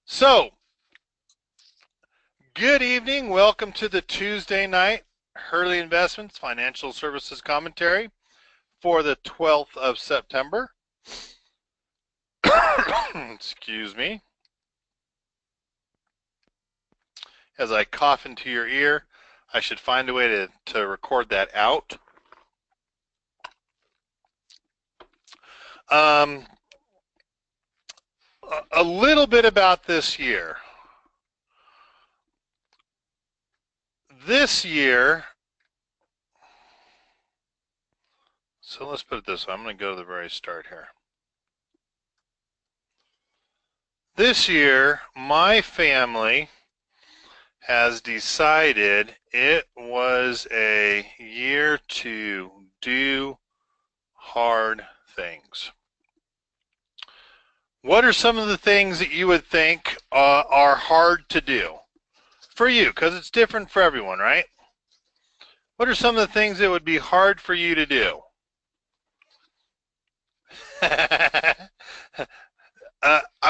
So, good evening. Welcome to the Tuesday night Hurley Investments Financial Services Commentary for the 12th of September. Excuse me. As I cough into your ear, I should find a way to record that out. A little bit about this year. This year, so let's put it this way. I'm going to go to the very start here. This year, my family has decided it was a year to do hard things. What are some of the things that you would think are hard to do for you? Because it's different for everyone, right? What are some of the things that would be hard for you to do? I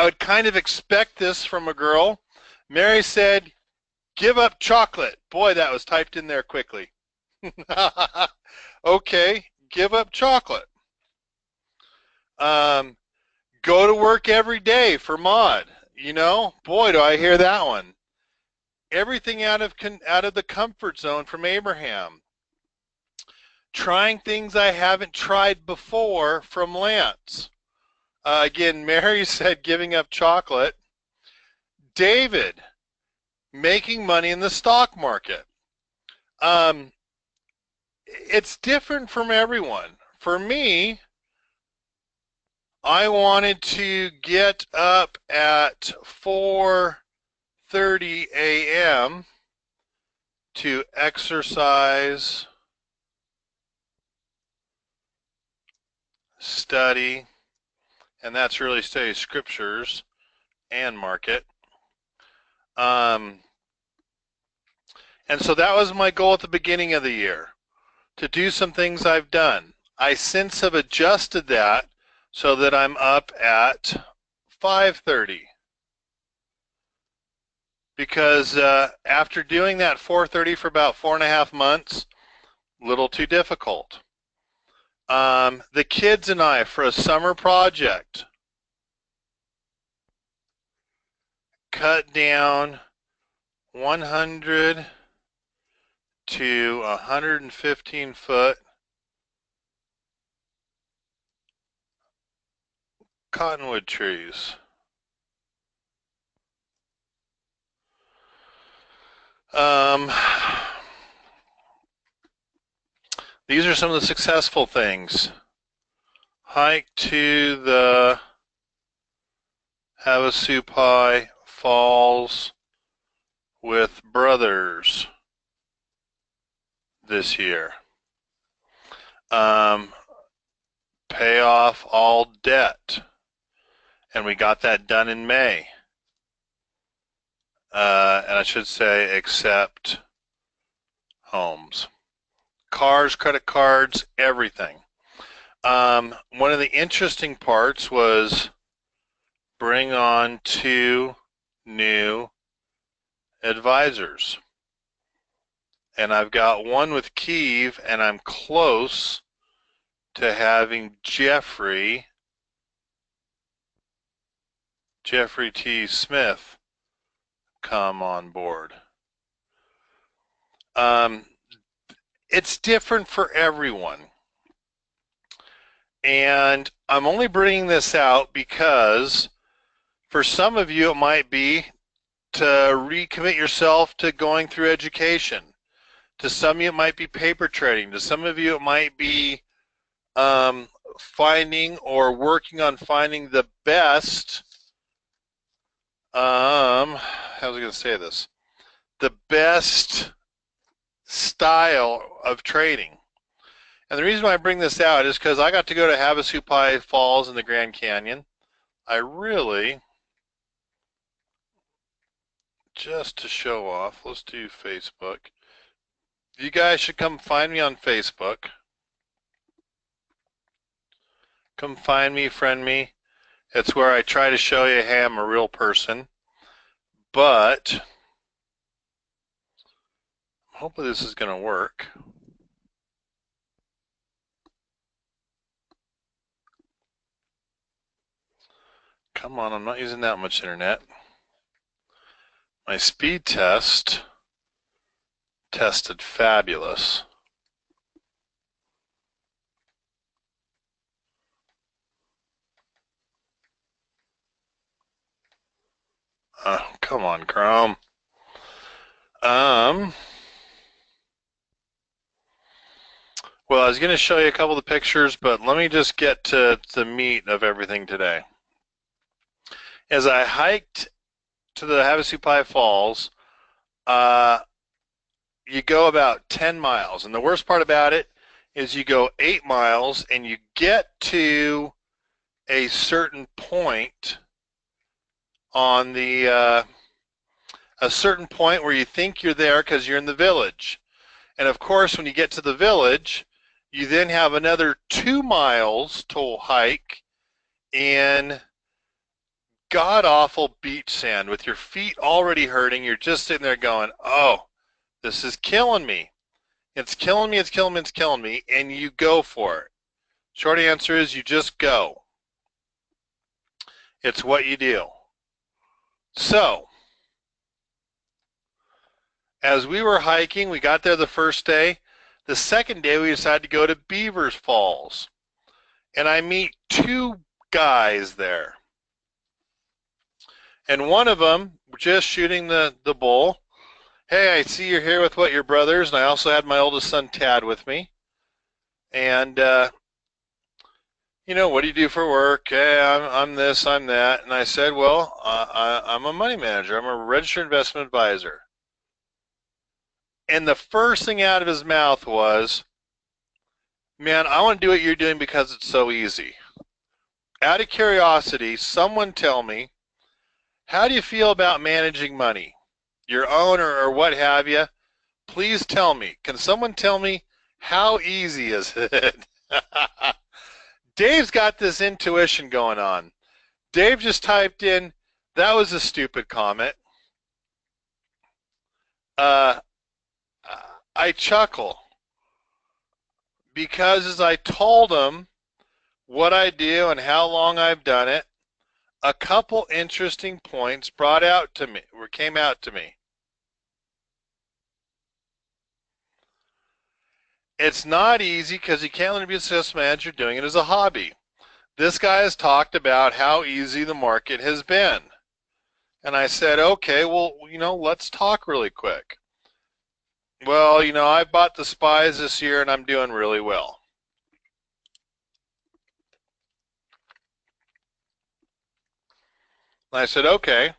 would kind of expect this from a girl. Mary said, give up chocolate. Boy, that was typed in there quickly. Okay, give up chocolate. Go to work every day for Maud. You know, boy, do I hear that one. Everything out of the comfort zone from Abraham. Trying things I haven't tried before from Lance. Again, Mary said giving up chocolate. David, making money in the stock market. It's different from everyone. For me, I wanted to get up at 4:30 a.m. to exercise, study, and that's really study scriptures and market. And so that was my goal at the beginning of the year, to do some things I've done. I since have adjusted that so that I'm up at 5:30. Because after doing that 4:30 for about 4.5 months, a little too difficult. The kids and I, for a summer project, cut down 100 to 115 foot cottonwood trees. These are some of the successful things. Hike to the Havasupai Falls with brothers this year. Pay off all debt, and we got that done in May. And I should say except homes. Cars, credit cards, everything. One of the interesting parts was bring on 2 new advisors. And I've got one with Keeve, and I'm close to having Jeffrey T. Smith come on board. It's different for everyone. And I'm only bringing this out because for some of you it might be to recommit yourself to going through education. To some of you it might be paper trading. To some of you it might be finding or working on finding the best, how was I going to say this? The best style of trading. And the reason why I bring this out is because I got to go to Havasupai Falls in the Grand Canyon. I really, just to show off, let's do Facebook. You guys should come find me on Facebook. Come find me, friend me. It's where I try to show you, hey, I'm a real person. but hopefully this is going to work. Come on, I'm not using that much internet. My speed test tested fabulous. Oh, come on, Chrome. Well, I was going to show you a couple of the pictures, but let me just get to the meat of everything today. As I hiked to the Havasupai Falls, you go about 10 miles. And the worst part about it is you go 8 miles and you get to a certain point on the, a certain point where you think you're there because you're in the village. And of course, when you get to the village, you then have another 2 miles to hike in god-awful beach sand with your feet already hurting. You're just sitting there going, oh, this is killing me. It's killing me, it's killing me, it's killing me, and you go for it. Short answer is you just go. It's what you do. So, as we were hiking, we got there the first day. The second day, we decided to go to Beavers Falls. And I meet 2 guys there. And one of them, just shooting the bull, hey, I see you're here with your brothers, and I also had my oldest son, Tad, with me. And, what do you do for work? Hey, I'm this, I'm that. And I said, well, I'm a money manager. I'm a registered investment advisor. And the first thing out of his mouth was, man, I want to do what you're doing because it's so easy. Out of curiosity, someone tell me, how do you feel about managing money? Your own or what have you? Please tell me. Can someone tell me how easy is it? Dave's got this intuition going on. Dave just typed in, that was a stupid comment. I chuckle because as I told him what I do and how long I've done it, a couple interesting points came out to me. It's not easy because you can't let it be a success manager doing it as a hobby. This guy has talked about how easy the market has been. And I said, okay, well, let's talk really quick. Well, I bought the SPYs this year and I'm doing really well. And I said, okay,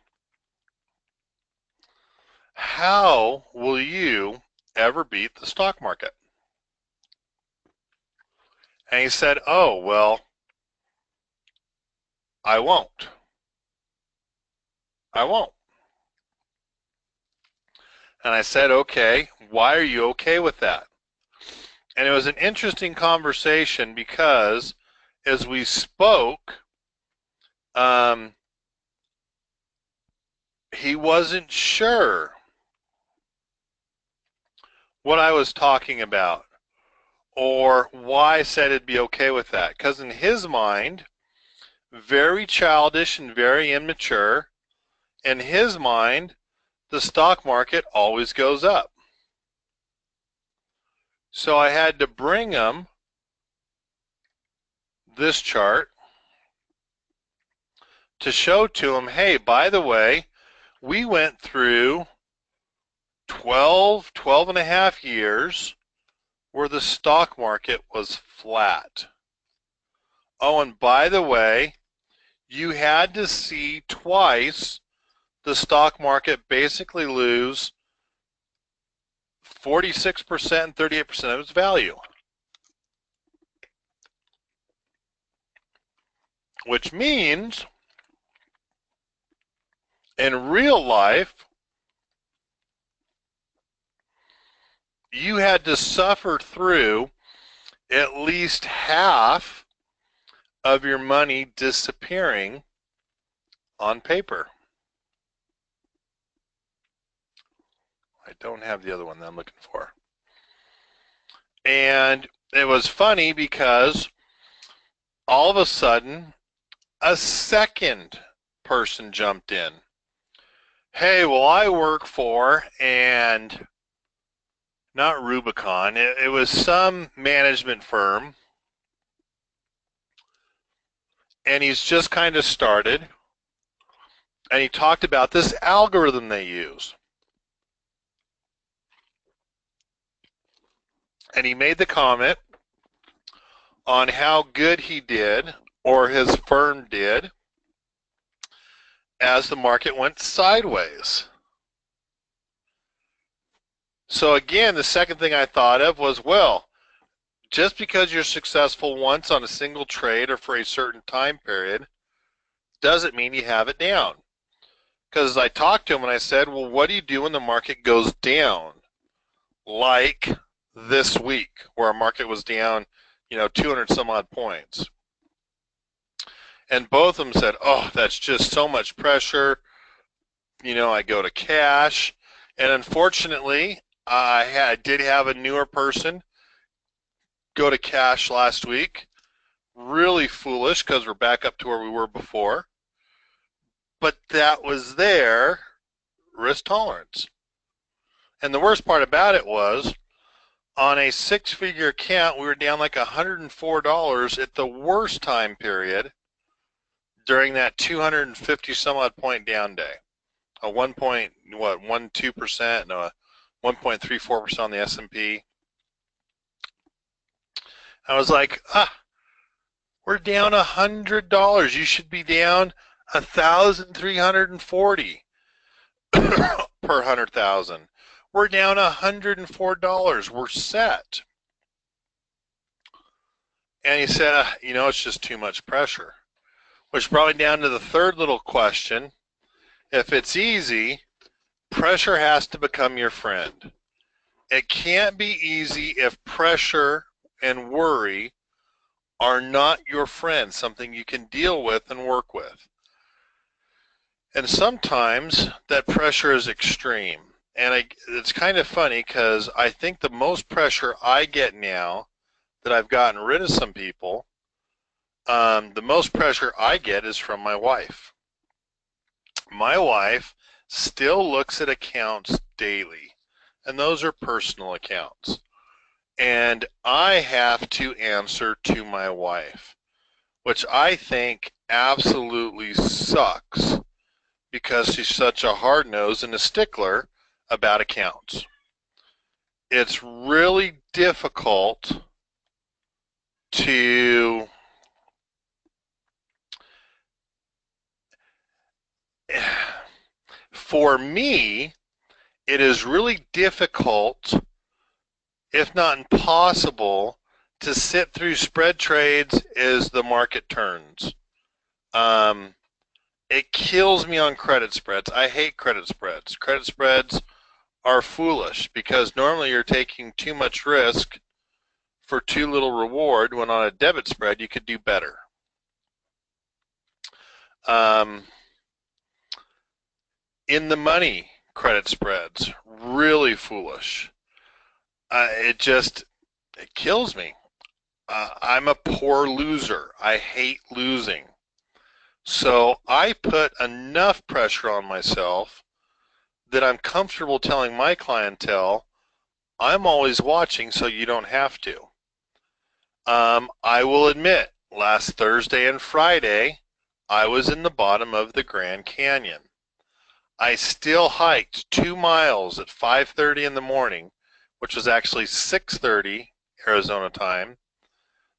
how will you ever beat the stock market? And he said, oh, well, I won't. I won't. And I said, okay, why are you okay with that? And it was an interesting conversation because as we spoke, he wasn't sure what I was talking about or why I said it'd be okay with that. Because in his mind, very childish and very immature, in his mind, the stock market always goes up. So I had to bring him this chart to show to him, hey, by the way, we went through 12 and a half years where the stock market was flat. Oh, and by the way, you had to see twice the stock market basically lose 46% and 38% of its value. Which means in real life, you had to suffer through at least half of your money disappearing on paper. I don't have the other one that I'm looking for. And it was funny because all of a sudden, a second person jumped in. Hey, well, I work for, and not Rubicon, it was some management firm, and he's just kind of started, and he talked about this algorithm they use. And he made the comment on how good he did, or his firm did, as the market went sideways. So again, the second thing I thought of was, well, just because you're successful once on a single trade or for a certain time period doesn't mean you have it down. Because I talked to him and I said, well, what do you do when the market goes down? Like this week, where our market was down, 200 some odd points. And both of them said, oh, that's just so much pressure. I go to cash. And unfortunately, I did have a newer person go to cash last week. Really foolish, because we're back up to where we were before. But that was their risk tolerance. And the worst part about it was, on a six-figure account, we were down like $104 at the worst time period during that 250 some odd point down day. A 1.12%, no, 1.34% on the S&P. I was like, we're down $100. You should be down 1,340 per 100,000. We're down $104. We're set. And he said, it's just too much pressure. Which brought me down to the third little question. If it's easy, pressure has to become your friend. It can't be easy if pressure and worry are not your friend, something you can deal with and work with. And sometimes that pressure is extreme. And it's kind of funny, because I think the most pressure I get now that I've gotten rid of some people, the most pressure I get is from my wife. My wife still looks at accounts daily, and those are personal accounts. And I have to answer to my wife, which I think absolutely sucks, because she's such a hard-nosed and a stickler about accounts. It's really difficult to for me, it is really difficult, if not impossible, to sit through spread trades as the market turns. It kills me on credit spreads. I hate credit spreads. Credit spreads are foolish, because normally you're taking too much risk for too little reward, when on a debit spread you could do better. In the money, credit spreads, really foolish. It kills me. I'm a poor loser. I hate losing. So I put enough pressure on myself that I'm comfortable telling my clientele, I'm always watching, so you don't have to. I will admit, last Thursday and Friday, I was in the bottom of the Grand Canyon. I still hiked 2 miles at 5:30 in the morning, which was actually 6:30 Arizona time.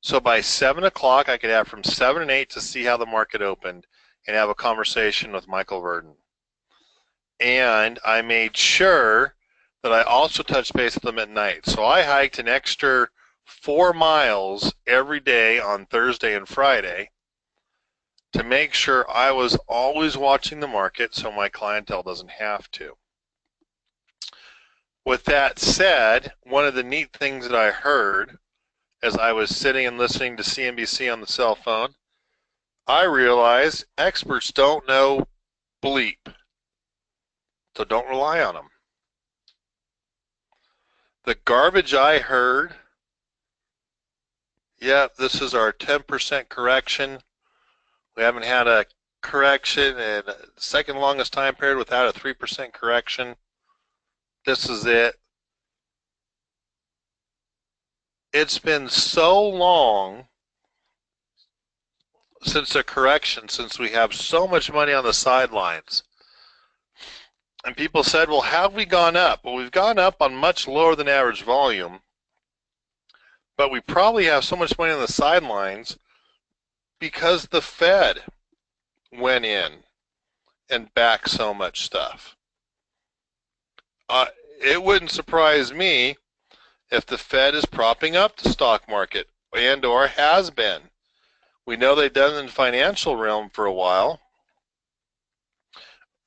So by 7 o'clock, I could have from 7 and 8 to see how the market opened and have a conversation with Michael Verdon. And I made sure that I also touched base with them at night. So I hiked an extra 4 miles every day on Thursday and Friday to make sure I was always watching the market, so my clientele doesn't have to. With that said, one of the neat things that I heard as I was sitting and listening to CNBC on the cell phone, I realized experts don't know bleep, so don't rely on them. The garbage I heard, yeah, this is our 10% correction. We haven't had a correction in the second longest time period without a 3% correction. This is it. It's been so long since a correction, since we have so much money on the sidelines. And people said, well, how have we gone up? Well, we've gone up on much lower than average volume, but we probably have so much money on the sidelines because the Fed went in and backed so much stuff. It wouldn't surprise me if the Fed is propping up the stock market and or has been. We know they've done it in the financial realm for a while.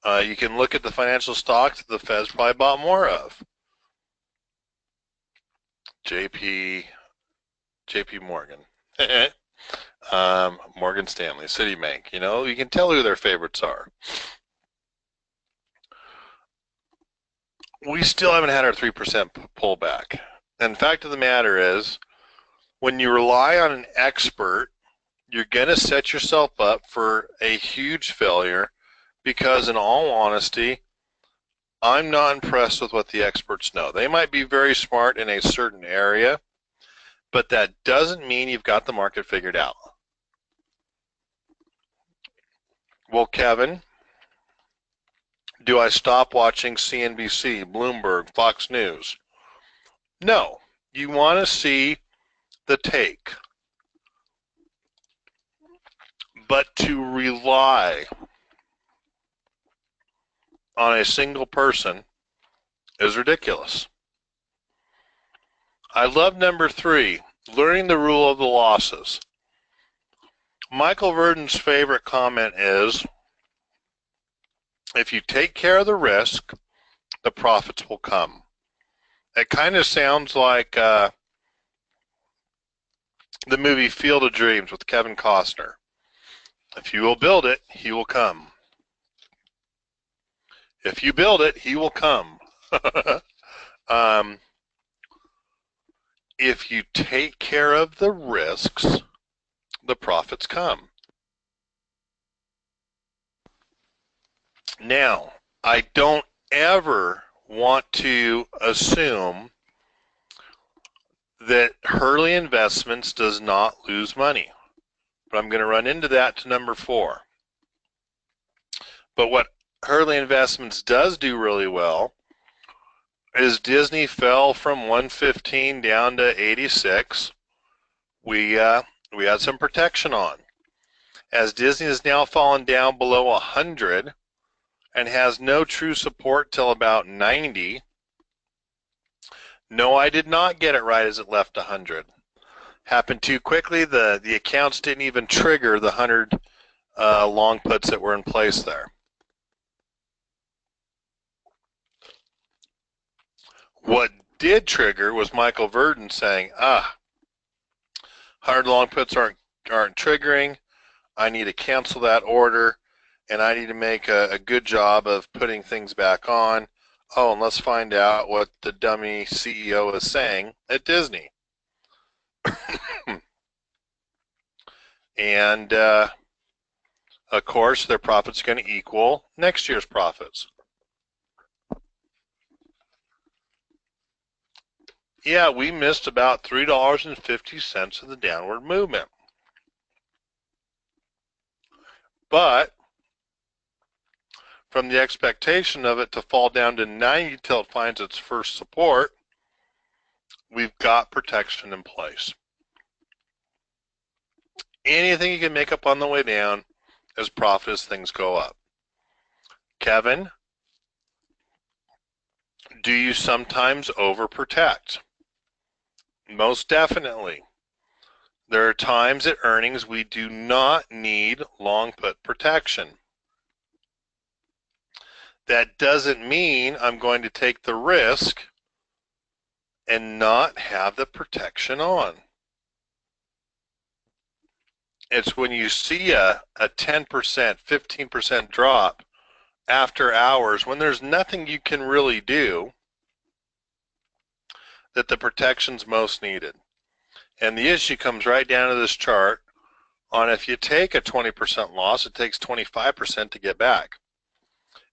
You can look at the financial stocks that the Fed's probably bought more of. JP Morgan, Morgan Stanley, Citibank. You know, you can tell who their favorites are. We still haven't had our 3% pullback. And the fact of the matter is, when you rely on an expert, you're going to set yourself up for a huge failure because, in all honesty, I'm not impressed with what the experts know. They might be very smart in a certain area, but that doesn't mean you've got the market figured out. Well, Kevin, do I stop watching CNBC, Bloomberg, Fox News? No. You want to see the take. But to rely on a single person is ridiculous. I love number 3, learning the rule of the losses. Michael Verdon's favorite comment is, if you take care of the risk, the profits will come. It kind of sounds like the movie Field of Dreams with Kevin Costner. If you will build it, he will come. If you build it, he will come. If you take care of the risks, the profits come. Now, I don't ever want to assume that Hurley Investments does not lose money, but I'm going to run into that to number 4. But what Hurley Investments does do really well is Disney fell from 115 down to 86. We had some protection on. As Disney has now fallen down below 100 and has no true support till about 90. No, I did not get it right as it left 100. Happened too quickly. The accounts didn't even trigger the 100 long puts that were in place there. What did trigger was Michael Verdon saying, 100 long puts aren't triggering. I need to cancel that order, and I need to make a good job of putting things back on. Oh, and let's find out what the dummy CEO is saying at Disney. And, of course, their profits are going to equal next year's profits. Yeah, we missed about $3.50 of the downward movement. But from the expectation of it to fall down to 90 till it finds its first support, we've got protection in place. Anything you can make up on the way down is profit as things go up. Kevin, do you sometimes overprotect? Most definitely. There are times at earnings we do not need long put protection. That doesn't mean I'm going to take the risk and not have the protection on. It's when you see a 10%, 15% drop after hours, when there's nothing you can really do, that the protection's most needed. And the issue comes right down to this chart on if you take a 20% loss, it takes 25% to get back.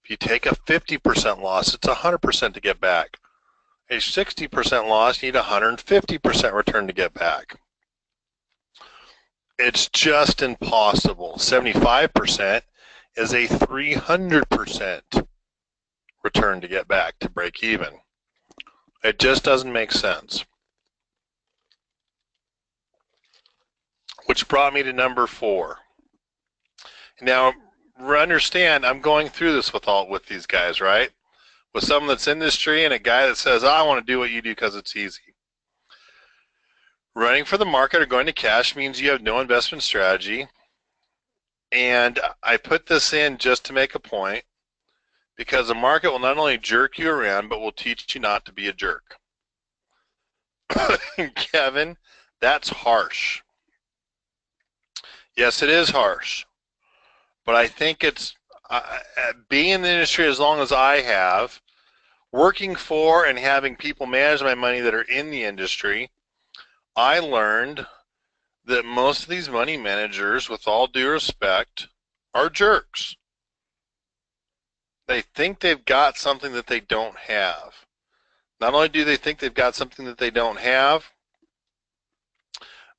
If you take a 50% loss, it's 100% to get back. A 60% loss, you need 150% return to get back. It's just impossible. 75% is a 300% return to get back to break even. It just doesn't make sense. Which brought me to number 4. Now, understand, I'm going through this with these guys, right? With someone that's in the industry and a guy that says, I want to do what you do because it's easy. Running for the market or going to cash means you have no investment strategy. And I put this in just to make a point, because the market will not only jerk you around, but will teach you not to be a jerk. Kevin, that's harsh. Yes, it is harsh. But I think it's, being in the industry as long as I have, working for and having people manage my money that are in the industry, I learned that most of these money managers, with all due respect, are jerks. They think they've got something that they don't have. Not only do they think they've got something that they don't have,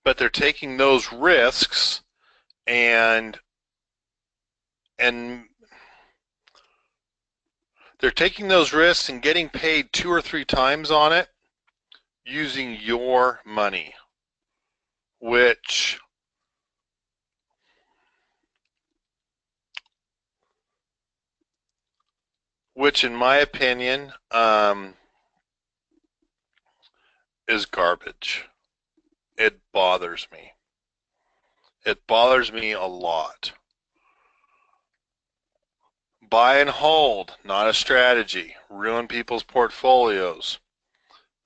but they're taking those risks and they're taking those risks and getting paid 2 or 3 times on it using your money, which in my opinion is garbage. It bothers me. It bothers me a lot. Buy and hold, not a strategy. Ruin people's portfolios.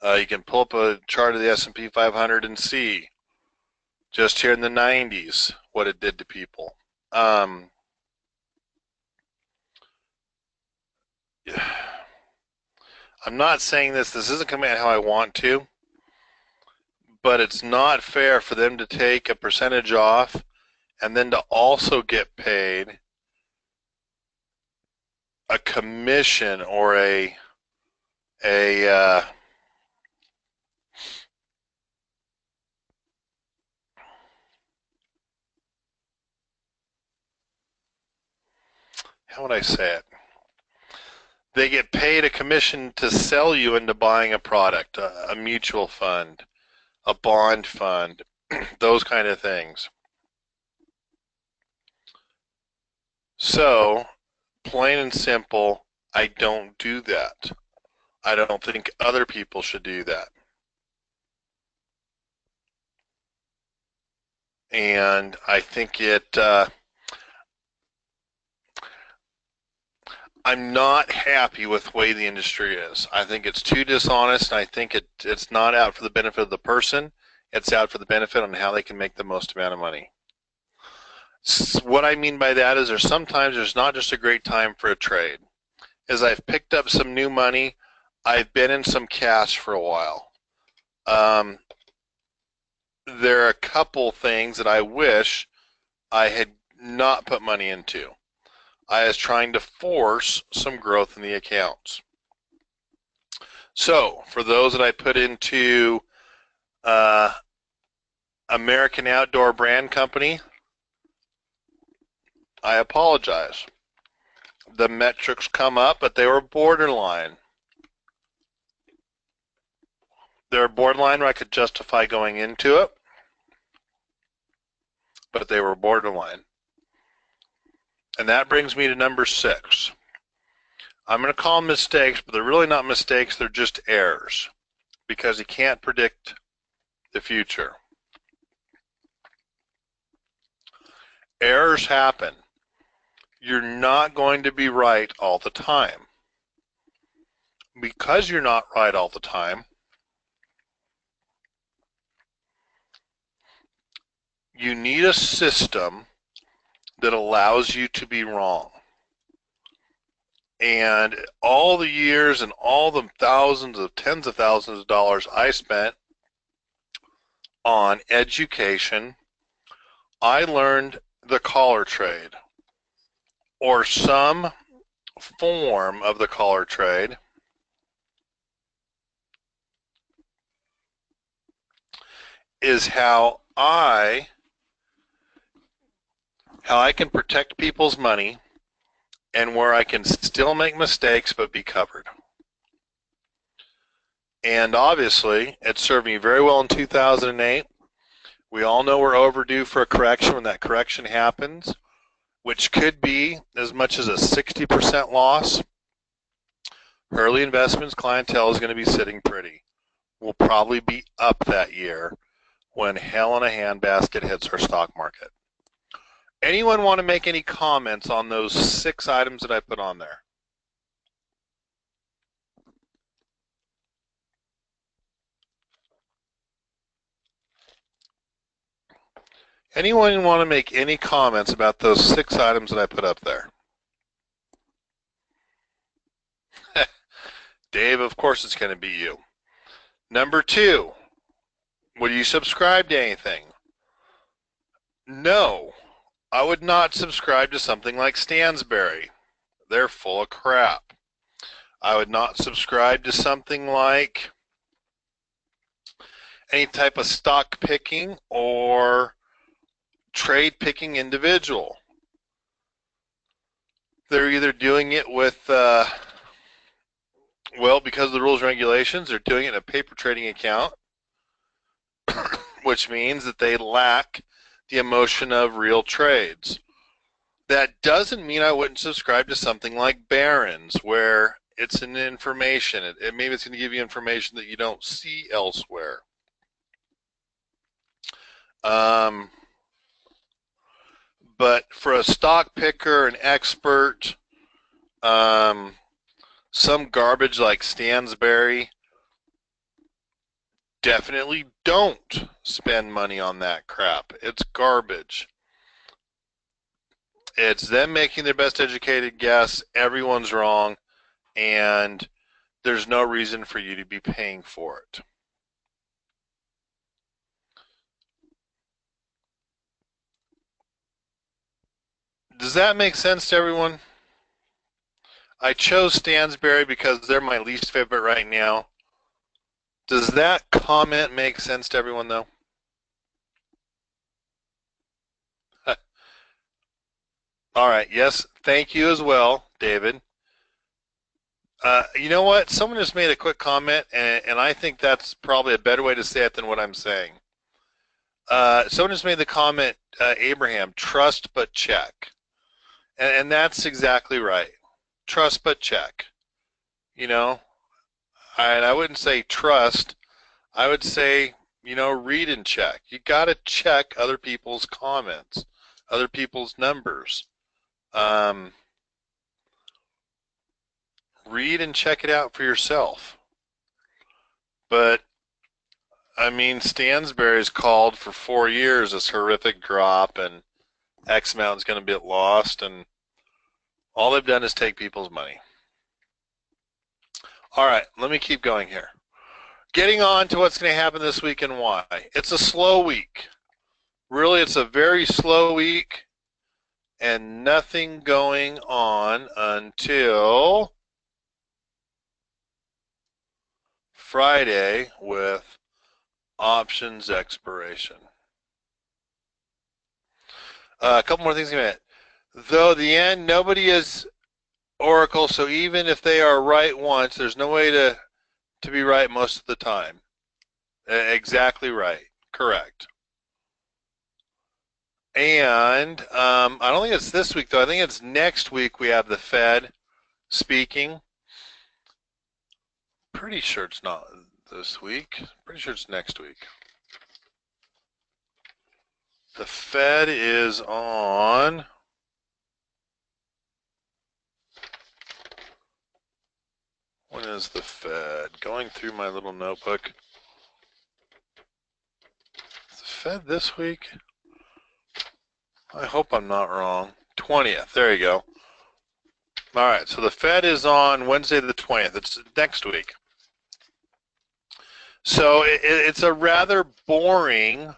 You can pull up a chart of the S&P 500 and see, just here in the 90s, what it did to people. I'm not saying this isn't coming out how I want to, but it's not fair for them to take a percentage off and then to also get paid a commission or how would I say it? They get paid a commission to sell you into buying a product, a mutual fund, a bond fund, those kind of things. So, plain and simple, I don't do that. I don't think other people should do that. And I think I'm not happy with the way the industry is. I think it's too dishonest, and I think it's not out for the benefit of the person. It's out for the benefit on how they can make the most amount of money. What I mean by that is sometimes there's not just a great time for a trade. As I've picked up some new money, I've been in some cash for a while. There are a couple things that I wish I had not put money into. I was trying to force some growth in the accounts. So, for those that I put into American Outdoor Brand Company, I apologize. The metrics come up, but they were borderline. They were borderline where I could justify going into it, but they were borderline. And that brings me to number 6. I'm going to call them mistakes, but they're really not mistakes, they're just errors, because you can't predict the future. Errors happen. You're not going to be right all the time. Because you're not right all the time, you need a system that allows you to be wrong. And all the years and all the tens of thousands of dollars I spent on education, I learned the collar trade, or some form of the collar trade, is how I can protect people's money and where I can still make mistakes but be covered. And obviously, it served me very well in 2008. We all know we're overdue for a correction when that correction happens, which could be as much as a 60% loss. Hurley Investments clientele is going to be sitting pretty. We'll probably be up that year when hell in a handbasket hits our stock market. Anyone want to make any comments on those 6 items that I put on there? Anyone want to make any comments about those 6 items that I put up there? Dave, of course it's going to be you. Number 2, would you subscribe to anything? No, I would not subscribe to something like Stansberry. They're full of crap. I would not subscribe to something like any type of stock picking or trade picking individual. They're either doing it with, well, because of the rules and regulations, they're doing it in a paper trading account, which means that they lack the emotion of real trades. That doesn't mean I wouldn't subscribe to something like Barron's, where it's an information. Maybe it's going to give you information that you don't see elsewhere. But for a stock picker, an expert, some garbage like Stansberry, definitely don't spend money on that crap. It's garbage. It's them making their best educated guess. Everyone's wrong, and there's no reason for you to be paying for it. Does that make sense to everyone? I chose Stansberry because they're my least favorite right now. Does that comment make sense to everyone, though? All right. Yes. Thank you as well, David. You know what? Someone just made a quick comment, and I think that's probably a better way to say it than what I'm saying. Someone just made the comment, Abraham, trust but check. And that's exactly right. Trust but check. You know, and I wouldn't say trust. I would say, read and check. You got to check other people's comments, other people's numbers. Read and check it out for yourself. But, I mean, Stansberry's called for 4 years this horrific drop, and X amount is going to get lost, and all they've done is take people's money. All right, let me keep going here. Getting on to what's going to happen this week and why. It's a slow week. Really, it's a very slow week, and nothing going on until Friday with options expiration. A couple more things in a minute. Though the end, nobody is Oracle, so even if they are right once, there's no way to be right most of the time. Exactly right. Correct. And I don't think it's this week, though. I think it's next week we have the Fed speaking. Pretty sure it's not this week. Pretty sure it's next week. The Fed is on... When is the Fed? Going through my little notebook. Is the Fed this week? I hope I'm not wrong. 20th. There you go. All right, so the Fed is on Wednesday the 20th. It's next week. So it's a rather boring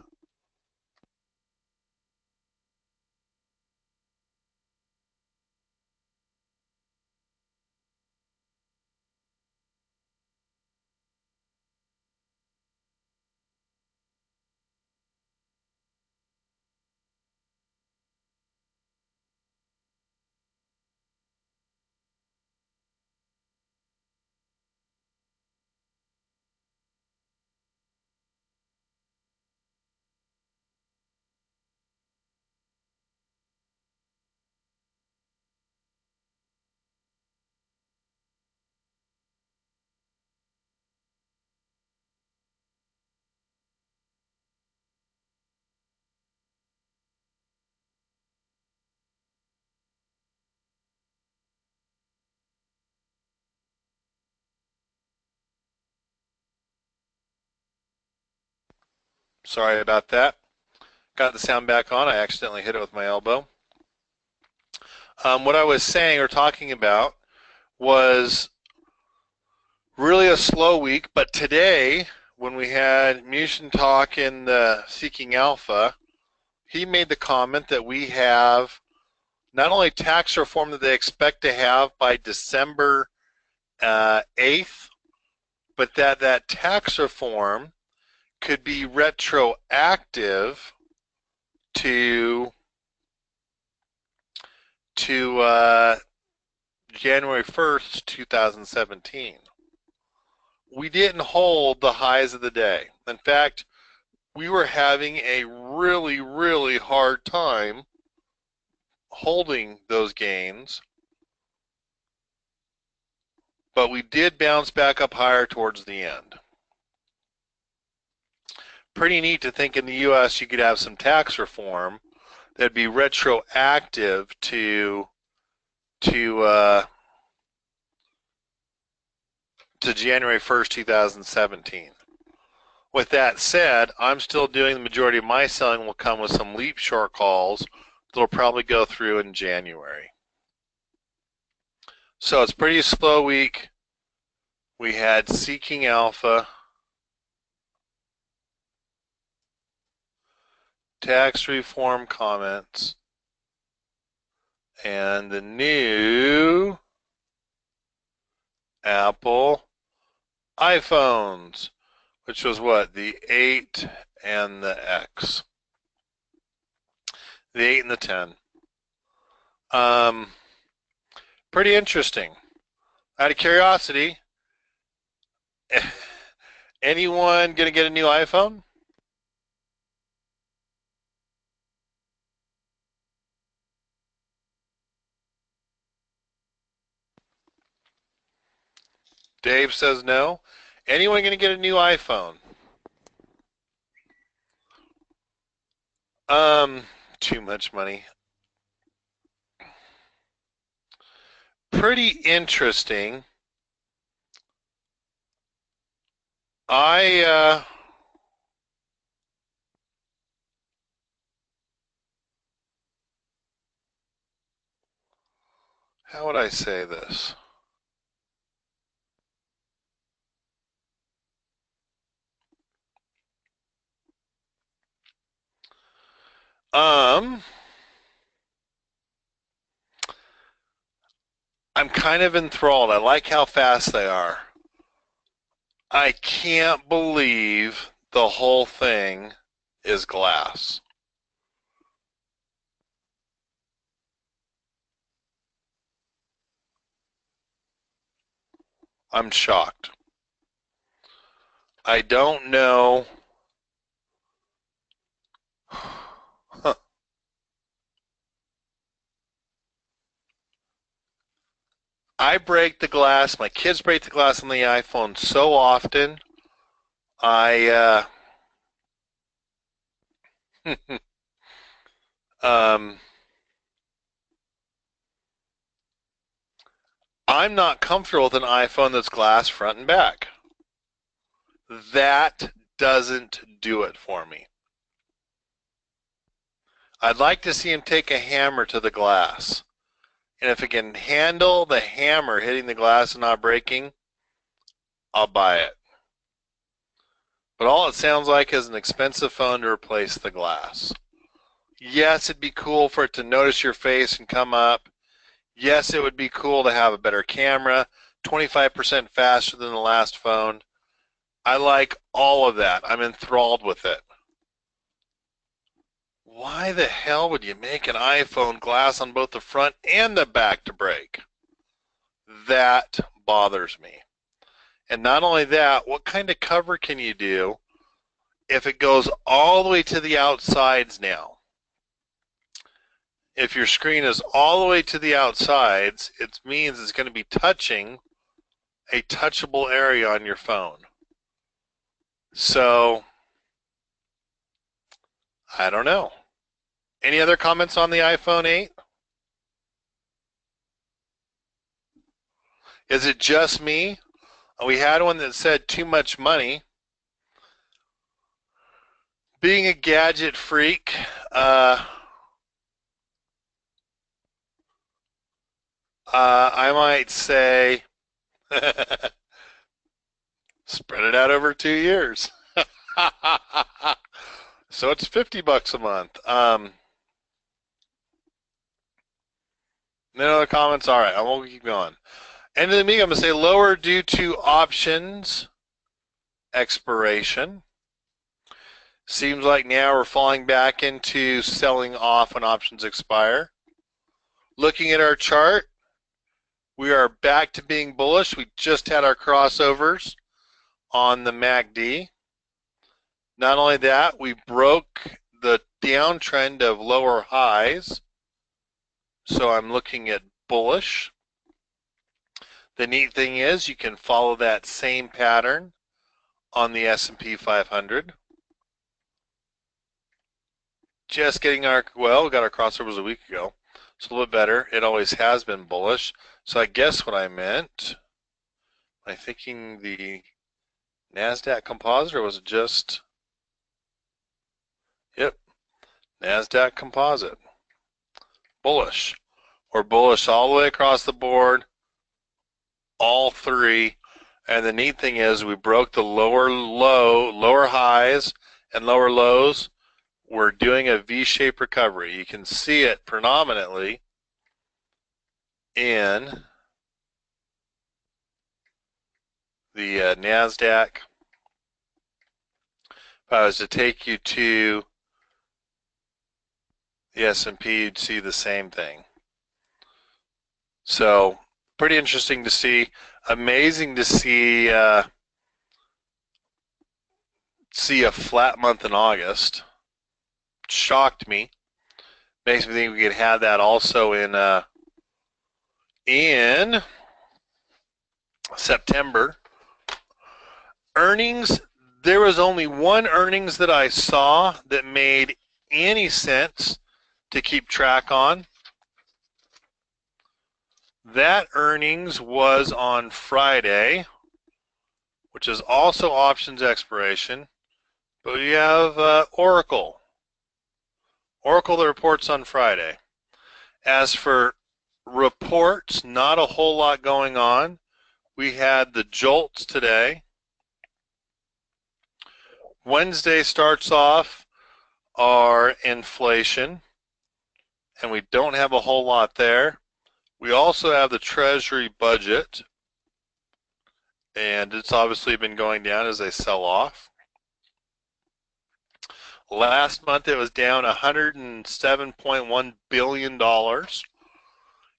Sorry about that. Got the sound back on. I accidentally hit it with my elbow. What I was saying or talking about was really a slow week, but today, when we had Mushin talk in the Seeking Alpha, he made the comment that we have not only tax reform that they expect to have by December 8th, but that tax reform could be retroactive to January 1st, 2017. We didn't hold the highs of the day. In fact, we were having a really, really hard time holding those gains, but we did bounce back up higher towards the end. Pretty neat to think in the U.S. you could have some tax reform that'd be retroactive to January 1st, 2017. With that said, I'm still doing the majority of my selling will come with some leap short calls that'll probably go through in January. So it's a pretty slow week. We had Seeking Alpha, tax reform comments, and the new Apple iPhones, which was what? The 8 and the X. The 8 and the 10. Pretty interesting. Out of curiosity, anyone going to get a new iPhone? Dave says no. Anyone going to get a new iPhone? Too much money. Pretty interesting. How would I say this? I'm kind of enthralled. I like how fast they are. I can't believe the whole thing is glass. I'm shocked. I don't know. I break the glass. My kids break the glass on the iPhone so often. I'm not comfortable with an iPhone that's glass front and back. That doesn't do it for me. I'd like to see him take a hammer to the glass And if it can handle the hammer hitting the glass and not breaking, I'll buy it. But all it sounds like is an expensive phone to replace the glass. Yes, it'd be cool for it to notice your face and come up. Yes, it would be cool to have a better camera, 25% faster than the last phone. I like all of that. I'm enthralled with it. Why the hell would you make an iPhone glass on both the front and the back to break? That bothers me. And not only that, what kind of cover can you do if it goes all the way to the outsides now? If your screen is all the way to the outsides, it means it's going to be touching a touchable area on your phone. So, I don't know. Any other comments on the iPhone 8? Is it just me? We had one that said too much money. Being a gadget freak, I might say spread it out over 2 years. So it's $50 a month. No other comments? All right, I won't keep going. End of the meeting, I'm going to say lower due to options expiration. Seems like now we're falling back into selling off when options expire. Looking at our chart, we are back to being bullish. We just had our crossovers on the MACD. Not only that, we broke the downtrend of lower highs. So I'm looking at bullish. The neat thing is you can follow that same pattern on the S&P 500. Just getting our, well, we got our crossovers a week ago. It's a little bit better. It always has been bullish. So I guess what I meant, am I thinking the NASDAQ composite, or was it just, yep, NASDAQ composite. Bullish. We're bullish all the way across the board, all three. And the neat thing is we broke the lower highs and lower lows. We're doing a V-shaped recovery. You can see it predominantly in the NASDAQ. If I was to take you to the S&P, you'd see the same thing. So pretty interesting to see. Amazing to see a flat month in August. Shocked me. Makes me think we could have that also in September. Earnings, there was only one earnings that I saw that made any sense to keep track on. That earnings was on Friday, which is also options expiration. But we have Oracle. Oracle that reports on Friday. As for reports, not a whole lot going on. We had the JOLTS today. Wednesday starts off our inflation, and we don't have a whole lot there. We also have the Treasury budget, and it's obviously been going down as they sell off. Last month it was down $107.1 billion.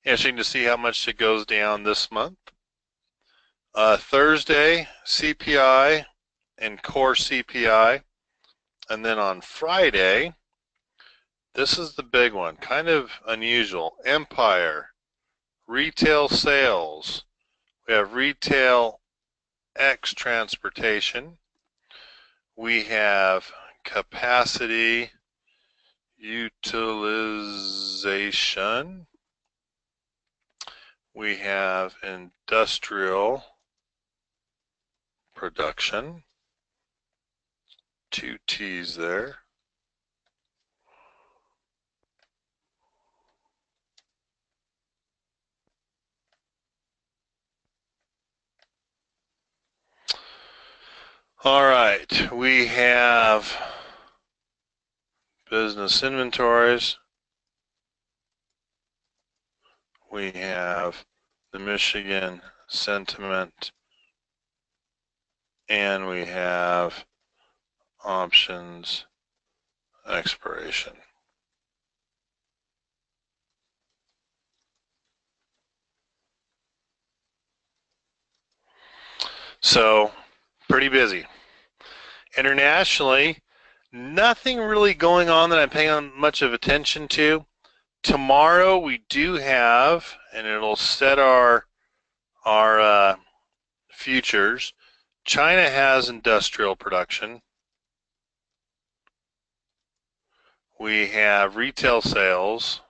Interesting to see how much it goes down this month. Thursday, CPI and core CPI. And then on Friday, this is the big one, kind of unusual. Empire, retail sales. We have retail X transportation. We have capacity utilization. We have industrial production. 2 T's there. All right, we have business inventories. We have the Michigan sentiment, and we have options expiration. So, pretty busy. Internationally, nothing really going on that I'm paying much of attention to. Tomorrow we do have, and it'll set our futures. China has industrial production. We have retail sales.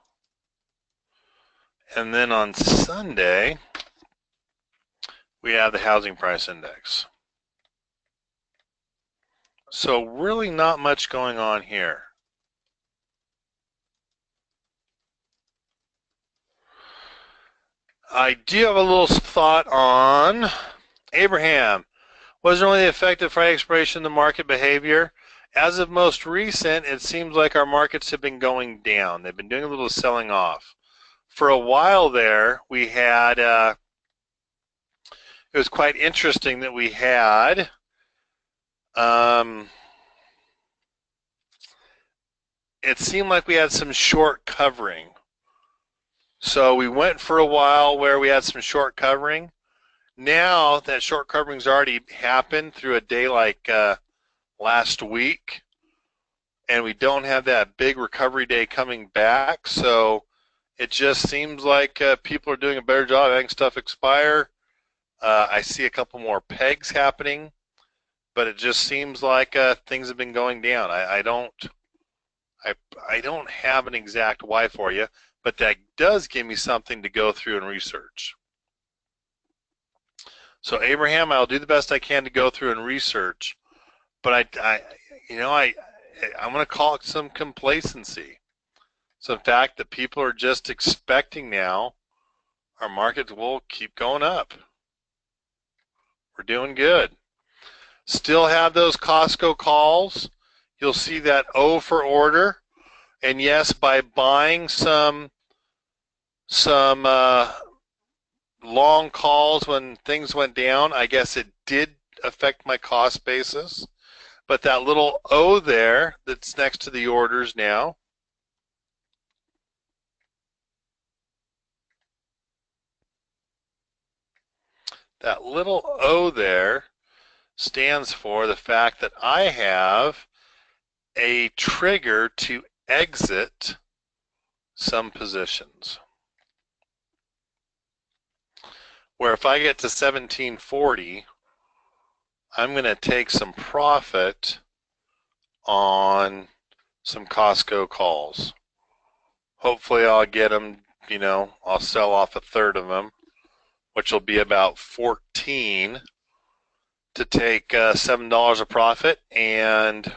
And then on Sunday, we have the housing price index. So really not much going on here. I do have a little thought on Abraham. Wasn't really effective Friday expiration in the market behavior. As of most recent, it seems like our markets have been going down. They've been doing a little selling off. For a while there, we had, it was quite interesting that we had, it seemed like we had some short covering. So we went for a while where we had some short covering. Now that short covering's already happened through a day like last week, and we don't have that big recovery day coming back, so it just seems like people are doing a better job having stuff expire. I see a couple more pegs happening, but it just seems like things have been going down. I don't have an exact why for you, but that does give me something to go through and research. So Abraham, I'll do the best I can to go through and research, but I'm going to call it some complacency. So the fact that people are just expecting now our markets will keep going up. We're doing good. Still have those Costco calls. You'll see that O for order. And yes, by buying some long calls when things went down, I guess it did affect my cost basis. But that little O there that's next to the orders now, that little O there stands for the fact that I have a trigger to exit some positions. Where if I get to 1740, I'm going to take some profit on some Costco calls. Hopefully I'll get them, I'll sell off a third of them, which will be about 14 to take $7 of profit and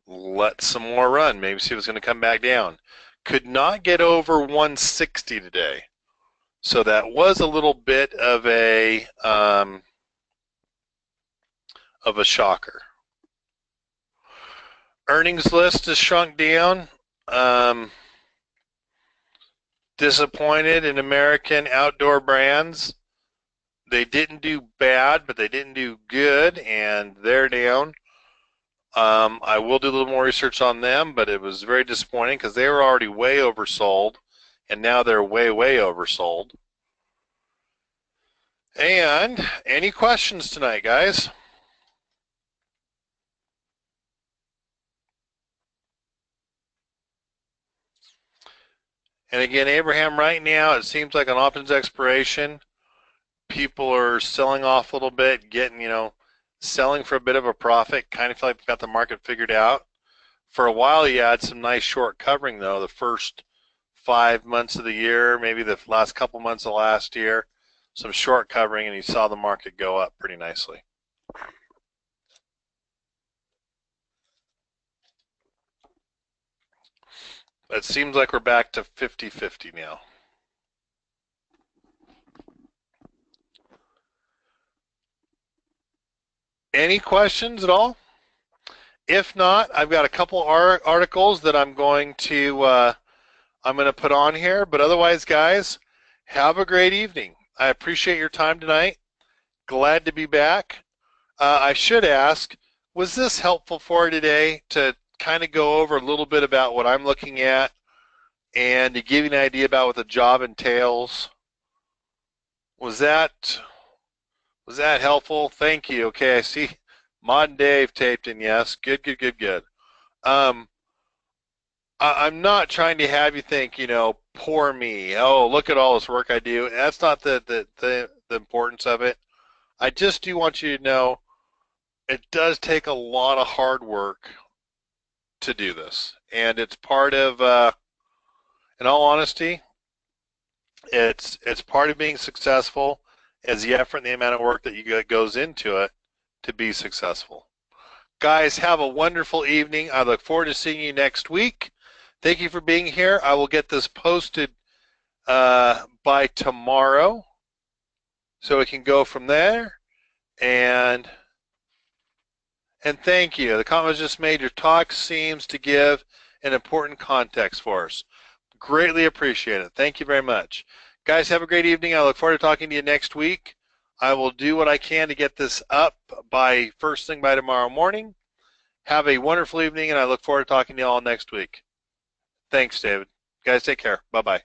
let some more run. Maybe see if it's going to come back down. Could not get over 160 today. So that was a little bit of a shocker. Earnings list has shrunk down. Disappointed in American Outdoor Brands. They didn't do bad, but they didn't do good, and they're down. I will do a little more research on them, but it was very disappointing because they were already way oversold, and now they're way, way oversold. And any questions tonight, guys? And again, Abraham, right now it seems like an options expiration, people are selling off a little bit, getting, selling for a bit of a profit, kind of feel like they've got the market figured out. For a while, you had some nice short covering, though, the first 5 months of the year, maybe the last couple months of last year, some short covering, and you saw the market go up pretty nicely. It seems like we're back to 50-50 now. Any questions at all? If not, I've got a couple articles that I'm going to put on here. But otherwise, guys, have a great evening. I appreciate your time tonight. Glad to be back. I should ask, was this helpful for you today to kind of go over a little bit about what I'm looking at and to give you an idea about what the job entails? Was that helpful? Thank you. Okay, I see Mod and Dave taped in. Yes, good, good, good, good. I'm not trying to have you think, poor me. Oh, look at all this work I do. That's not the importance of it. I just do want you to know it does take a lot of hard work to do this, and it's part of, in all honesty, it's part of being successful, is the effort and the amount of work that goes into it to be successful. Guys, have a wonderful evening. I look forward to seeing you next week. Thank you for being here. I will get this posted by tomorrow, so it can go from there. And thank you. The comment was just made. Your talk seems to give an important context for us. Greatly appreciate it. Thank you very much. Guys, have a great evening. I look forward to talking to you next week. I will do what I can to get this up by first thing by tomorrow morning. Have a wonderful evening, and I look forward to talking to you all next week. Thanks, David. Guys, take care. Bye-bye.